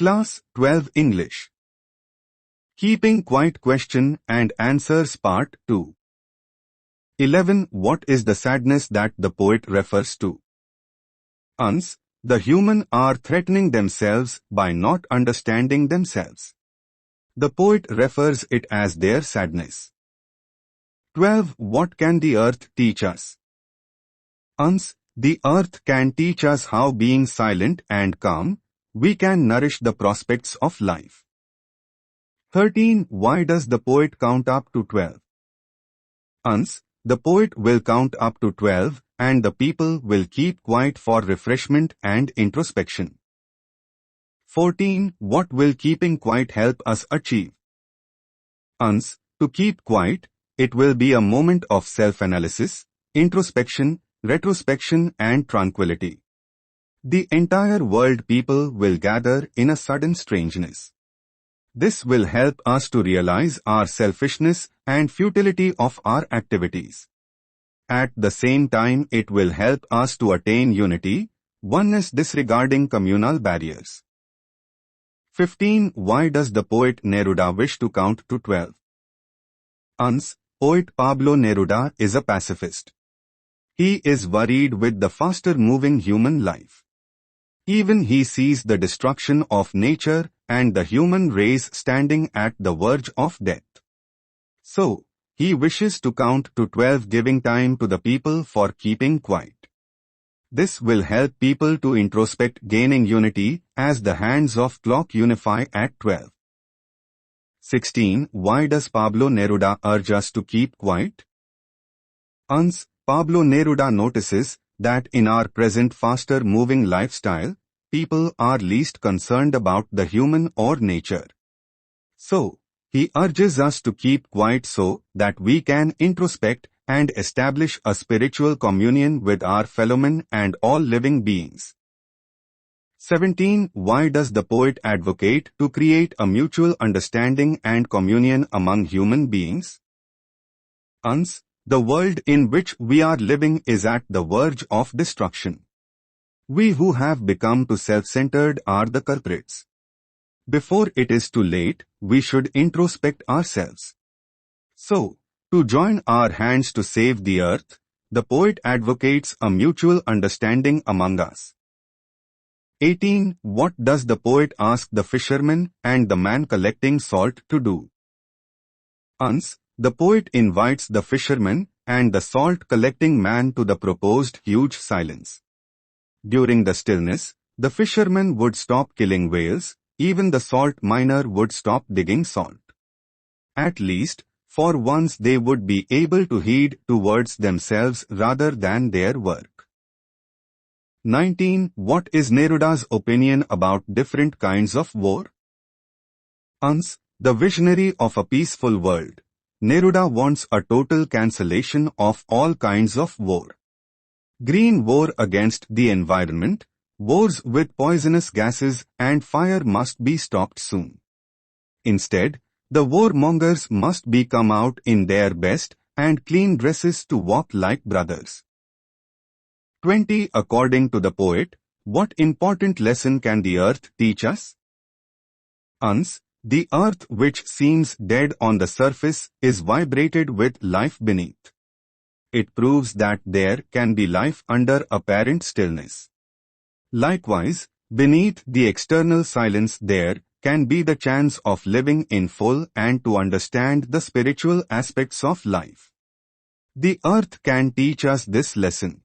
Class 12 English. Keeping Quiet Question and Answers Part 2. 11. What is the sadness that the poet refers to? Uns, the human are threatening themselves by not understanding themselves. The poet refers it as their sadness. 12. What can the earth teach us? Uns, the earth can teach us how, being silent and calm, we can nourish the prospects of life. 13. Why does the poet count up to 12? Uns, the poet will count up to 12 and the people will keep quiet for refreshment and introspection. 14. What will keeping quiet help us achieve? Uns, to keep quiet, it will be a moment of self-analysis, introspection, retrospection and tranquility. The entire world people will gather in a sudden strangeness. This will help us to realize our selfishness and futility of our activities. At the same time, it will help us to attain unity, oneness disregarding communal barriers. 15. Why does the poet Neruda wish to count to 12? Uns, poet Pablo Neruda is a pacifist. He is worried with the faster-moving human life. Even he sees the destruction of nature and the human race standing at the verge of death. So, he wishes to count to 12, giving time to the people for keeping quiet. This will help people to introspect, gaining unity as the hands of clock unify at 12. 16. Why does Pablo Neruda urge us to keep quiet? Uns, Pablo Neruda notices that in our present faster-moving lifestyle, people are least concerned about the human or nature. So, he urges us to keep quiet so that we can introspect and establish a spiritual communion with our fellowmen and all living beings. 17. Why does the poet advocate to create a mutual understanding and communion among human beings? Uns, the world in which we are living is at the verge of destruction. We who have become too self-centered are the culprits. Before it is too late, we should introspect ourselves. So, to join our hands to save the earth, the poet advocates a mutual understanding among us. 18. What does the poet ask the fisherman and the man collecting salt to do? Uns, the poet invites the fisherman and the salt-collecting man to the proposed huge silence. During the stillness, the fisherman would stop killing whales, even the salt miner would stop digging salt. At least, for once they would be able to heed towards themselves rather than their work. 19. What is Neruda's opinion about different kinds of war? Uns, the visionary of a peaceful world, Neruda wants a total cancellation of all kinds of war. Green war against the environment, wars with poisonous gases and fire must be stopped soon. Instead, the warmongers must be come out in their best and clean dresses to walk like brothers. 20. According to the poet, what important lesson can the earth teach us? Uns, the earth which seems dead on the surface is vibrated with life beneath. It proves that there can be life under apparent stillness. Likewise, beneath the external silence there can be the chance of living in full and to understand the spiritual aspects of life. The earth can teach us this lesson.